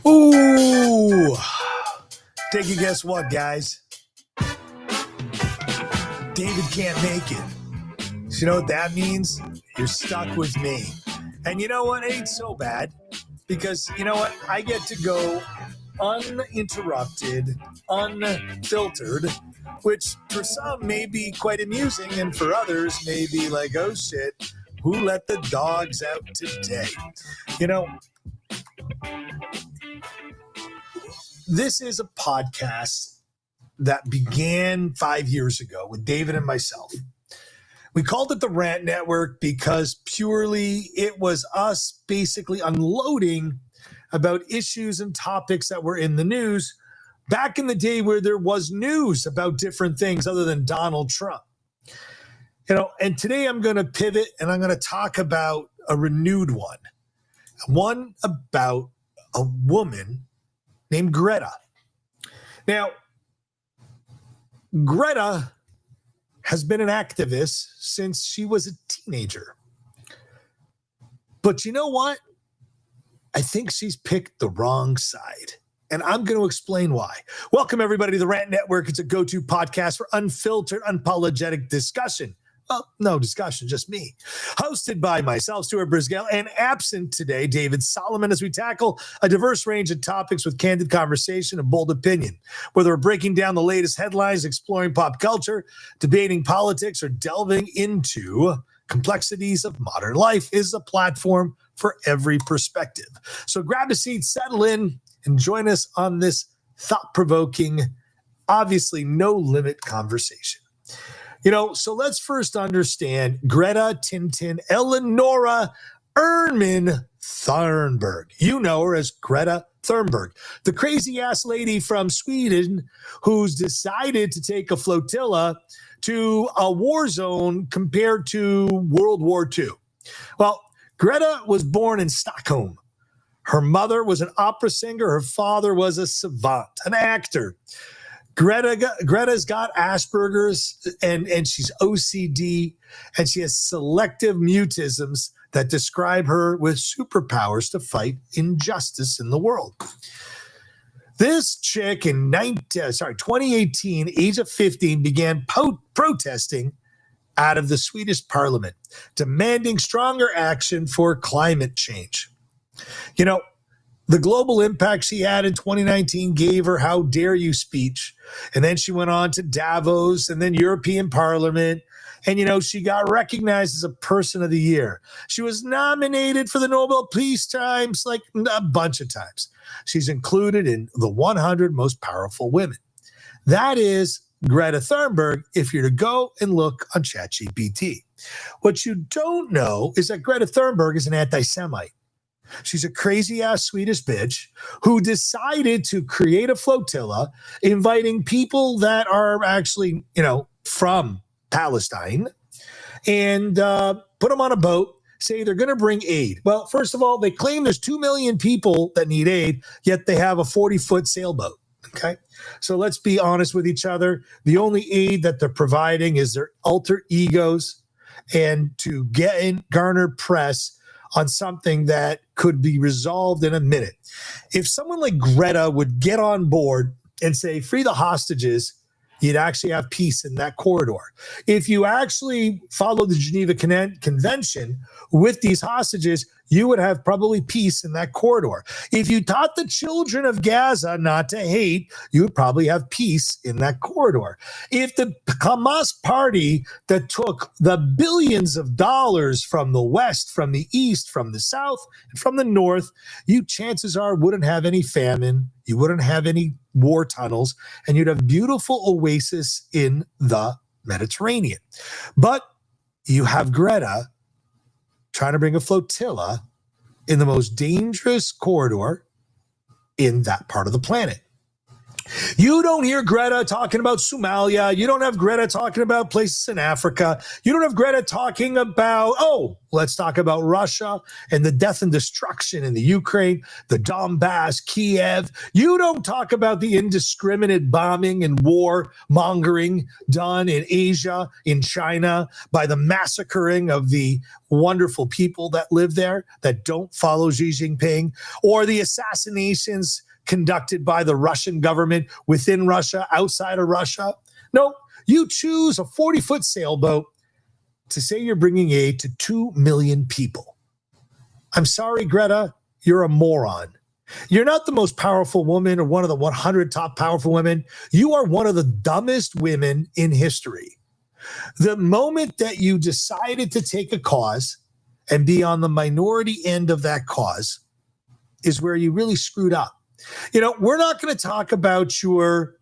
Ooh, take a guess what, guys? David can't make it. So you know what that means? You're stuck with me. And you know what? It ain't so bad because you know what? I get to go uninterrupted, unfiltered, which for some may be quite amusing and for others may be like, oh shit, who let the dogs out today? You know, this is a podcast that began 5 years ago with David and myself. We called it the Rant Network because purely it was us basically unloading about issues and topics that were in the news back in the day where there was news about different things other than Donald Trump. You know, and today I'm going to pivot and I'm going to talk about a renewed one about a woman named Greta. Now, Greta has been an activist since she was a teenager. But you know what? I think she's picked the wrong side. And I'm going to explain why. Welcome, everybody, to the Rant Network. It's a go-to podcast for unfiltered, unapologetic discussion. Well, no discussion, just me. Hosted by myself, Stuart Brisgell, and absent today, David Solomon, as we tackle a diverse range of topics with candid conversation and bold opinion. Whether we're breaking down the latest headlines, exploring pop culture, debating politics, or delving into complexities of modern life, is a platform for every perspective. So grab a seat, settle in, and join us on this thought-provoking, obviously no-limit conversation. You know, so let's first understand Greta Tintin Eleonora Ehrman Thunberg. You know her as Greta Thunberg, the crazy-ass lady from Sweden who's decided to take a flotilla to a war zone compared to World War II. Well, Greta was born in Stockholm. Her mother was an opera singer. Her father was a savant, an actor. Greta's got Asperger's and she's OCD, and she has selective mutisms that describe her with superpowers to fight injustice in the world. This chick in 2018, age of 15, began protesting out of the Swedish parliament, demanding stronger action for climate change. You know, the global impact she had in 2019 gave her "How dare you" speech. And then she went on to Davos and then European Parliament. And, you know, she got recognized as a Person of the Year. She was nominated for the Nobel Peace Prize like a bunch of times. She's included in the 100 most powerful women. That is Greta Thunberg if you're to go and look on ChatGPT. What you don't know is that Greta Thunberg is an anti-Semite. She's a crazy-ass Swedish bitch who decided to create a flotilla inviting people that are actually, you know, from Palestine and put them on a boat, say they're going to bring aid. Well, first of all, they claim there's 2 million people that need aid, yet they have a 40-foot sailboat. Okay, so let's be honest with each other. The only aid that they're providing is their alter egos and to garner press on something that could be resolved in a minute. If someone like Greta would get on board and say, free the hostages, you'd actually have peace in that corridor. If you actually follow the Geneva Convention with these hostages, you would have probably peace in that corridor. If you taught the children of Gaza not to hate, you would probably have peace in that corridor. If the Hamas party that took the billions of dollars from the West, from the East, from the South, and from the North, you chances are wouldn't have any famine, you wouldn't have any war tunnels, and you'd have beautiful oasis in the Mediterranean. But you have Greta trying to bring a flotilla in the most dangerous corridor in that part of the planet. You don't hear Greta talking about Somalia. You don't have Greta talking about places in Africa. You don't have Greta talking about, oh, let's talk about Russia and the death and destruction in the Ukraine, the Donbass, Kiev. You don't talk about the indiscriminate bombing and war mongering done in Asia, in China, by the massacring of the wonderful people that live there that don't follow Xi Jinping, or the assassinations conducted by the Russian government within Russia, outside of Russia. No, you choose a 40-foot sailboat to say you're bringing aid to 2 million people. I'm sorry, Greta, you're a moron. You're not the most powerful woman or one of the 100 top powerful women. You are one of the dumbest women in history. The moment that you decided to take a cause and be on the minority end of that cause is where you really screwed up. You know, we're not going to talk about your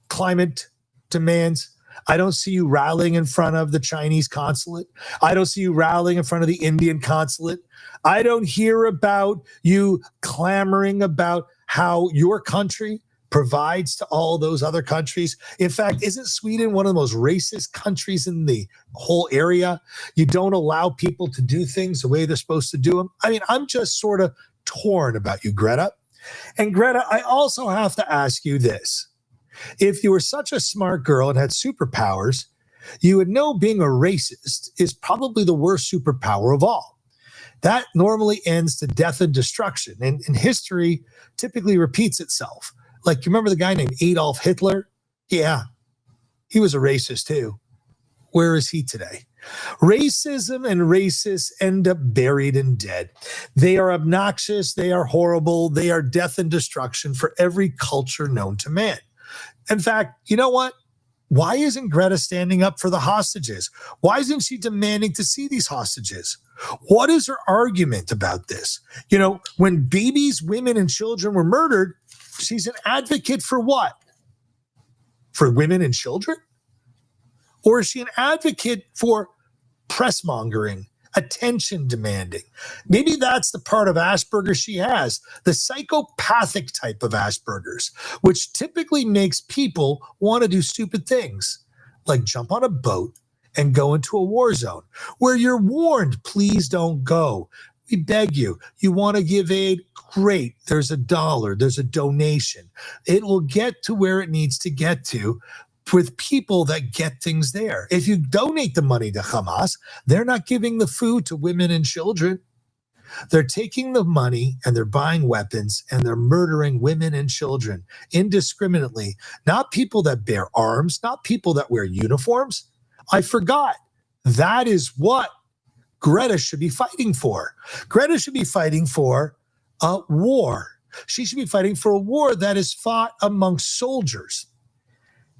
climate demands. I don't see you rallying in front of the Chinese consulate. I don't see you rallying in front of the Indian consulate. I don't hear about you clamoring about how your country provides to all those other countries. In fact, isn't Sweden one of the most racist countries in the whole area? You don't allow people to do things the way they're supposed to do them. I mean, I'm just sort of torn about you, Greta. And Greta, I also have to ask you this. If you were such a smart girl and had superpowers, you would know being a racist is probably the worst superpower of all. That normally ends to death and destruction. And history typically repeats itself. Like, you remember the guy named Adolf Hitler? Yeah, he was a racist too. Where is he today? Racism and racists end up buried and dead. They are obnoxious. They are horrible. They are death and destruction for every culture known to man. In fact, you know what? Why isn't Greta standing up for the hostages? Why isn't she demanding to see these hostages? What is her argument about this? You know, when babies, women, and children were murdered, she's an advocate for what? For women and children? Or is she an advocate for press mongering, attention demanding? Maybe that's the part of Asperger's she has, the psychopathic type of Asperger's, which typically makes people want to do stupid things, like jump on a boat and go into a war zone where you're warned, please don't go. We beg you. You want to give aid? Great. There's $1. There's a donation. It will get to where it needs to get to with people that get things there. If you donate the money to Hamas, they're not giving the food to women and children. They're taking the money and they're buying weapons and they're murdering women and children indiscriminately. Not people that bear arms, not people that wear uniforms. I forgot. That is what Greta should be fighting for. Greta should be fighting for a war. She should be fighting for a war that is fought amongst soldiers.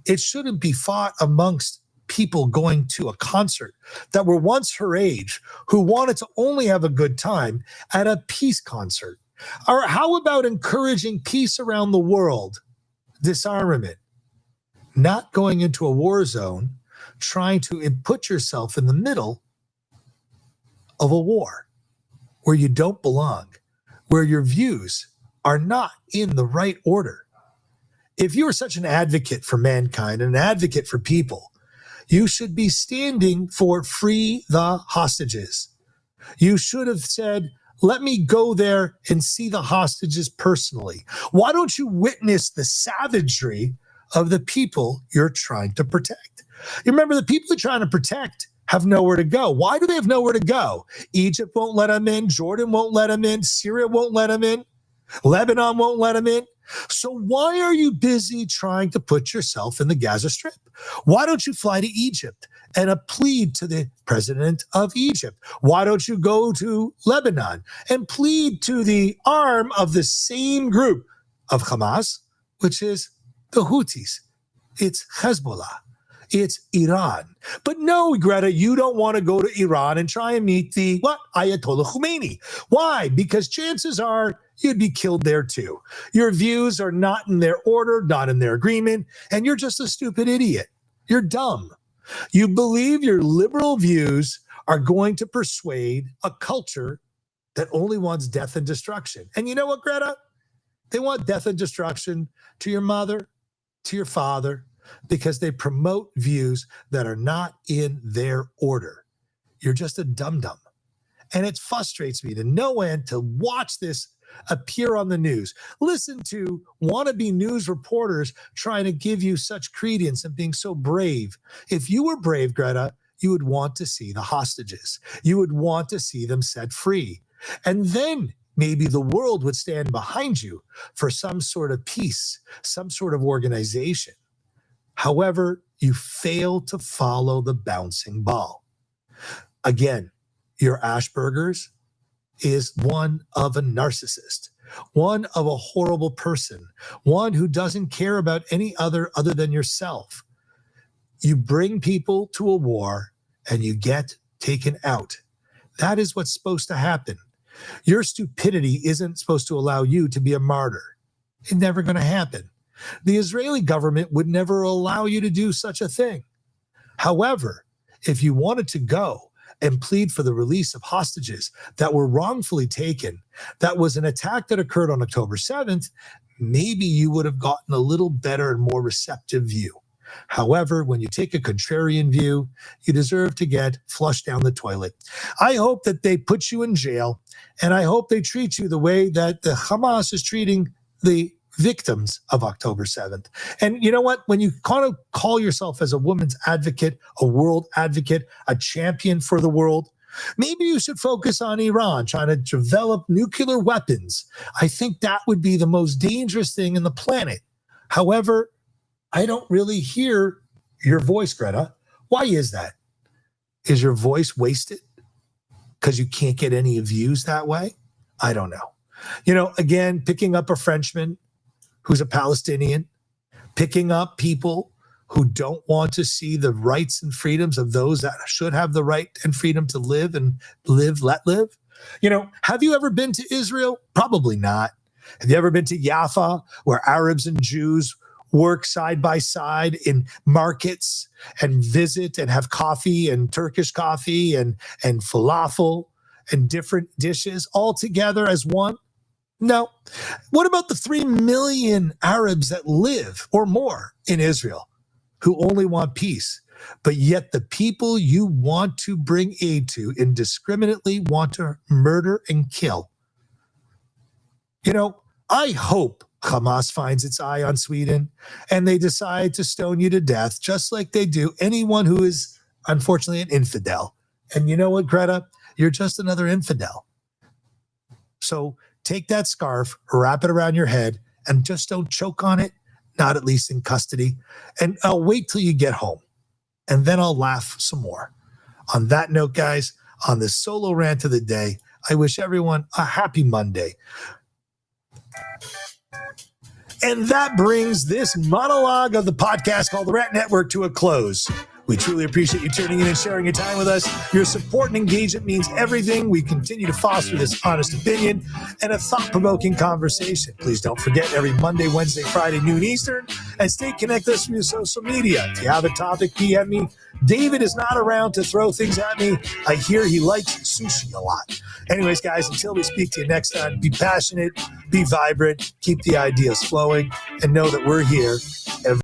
It shouldn't be fought amongst people going to a concert that were once her age, who wanted to only have a good time at a peace concert. Or how about encouraging peace around the world, disarmament, not going into a war zone, trying to put yourself in the middle of a war where you don't belong, where your views are not in the right order. If you are such an advocate for mankind, an advocate for people, you should be standing for free the hostages. You should have said, let me go there and see the hostages personally. Why don't you witness the savagery of the people you're trying to protect? You remember, the people you're trying to protect have nowhere to go. Why do they have nowhere to go? Egypt won't let them in. Jordan won't let them in. Syria won't let them in. Lebanon won't let them in. So why are you busy trying to put yourself in the Gaza Strip? Why don't you fly to Egypt and plead to the president of Egypt? Why don't you go to Lebanon and plead to the arm of the same group of Hamas, which is the Houthis? It's Hezbollah. It's Iran. But no, Greta, you don't want to go to Iran and try and meet the Ayatollah Khomeini. Why? Because chances are you'd be killed there too. Your views are not in their order, not in their agreement, and you're just a stupid idiot. You're dumb. You believe your liberal views are going to persuade a culture that only wants death and destruction. And you know what, Greta? They want death and destruction to your mother, to your father because they promote views that are not in their order. You're just a dum-dum. And it frustrates me to no end to watch this appear on the news. Listen to wannabe news reporters trying to give you such credence and being so brave. If you were brave, Greta, you would want to see the hostages. You would want to see them set free. And then maybe the world would stand behind you for some sort of peace, some sort of organization. However, you fail to follow the bouncing ball. Again, your Asperger's is one of a narcissist, one of a horrible person, one who doesn't care about any other than yourself. You bring people to a war and you get taken out. That is what's supposed to happen. Your stupidity isn't supposed to allow you to be a martyr. It's never going to happen. The Israeli government would never allow you to do such a thing. However, if you wanted to go and plead for the release of hostages that were wrongfully taken, that was an attack that occurred on October 7th, maybe you would have gotten a little better and more receptive view. However, when you take a contrarian view, you deserve to get flushed down the toilet. I hope that they put you in jail, and I hope they treat you the way that the Hamas is treating the victims of October 7th. And you know what? When you kind of call yourself as a woman's advocate, a world advocate, a champion for the world, maybe you should focus on Iran trying to develop nuclear weapons. I think that would be the most dangerous thing in the planet. However, I don't really hear your voice, Greta. Why is that? Is your voice wasted because you can't get any views that way? I don't know. You know, again, picking up a Frenchman who's a Palestinian, picking up people who don't want to see the rights and freedoms of those that should have the right and freedom to live and let live. You know, have you ever been to Israel? Probably not. Have you ever been to Jaffa, where Arabs and Jews work side by side in markets and visit and have coffee and Turkish coffee and falafel and different dishes all together as one? No. What about the 3 million Arabs that live or more in Israel who only want peace, but yet the people you want to bring aid to indiscriminately want to murder and kill? You know, I hope Hamas finds its eye on Sweden and they decide to stone you to death, just like they do anyone who is, unfortunately, an infidel. And you know what, Greta? You're just another infidel. So take that scarf, wrap it around your head, and just don't choke on it, not at least in custody. And I'll wait till you get home, and then I'll laugh some more. On that note, guys, on this solo rant of the day, I wish everyone a happy Monday. And that brings this monologue of the podcast called The Rant Network to a close. We truly appreciate you tuning in and sharing your time with us. Your support and engagement means everything. We continue to foster this honest opinion and a thought-provoking conversation. Please don't forget, every Monday, Wednesday, Friday, noon Eastern, and stay connected with us through social media. If you have a topic, PM me. David is not around to throw things at me. I hear he likes sushi a lot. Anyways, guys, until we speak to you next time, be passionate, be vibrant, keep the ideas flowing, and know that we're here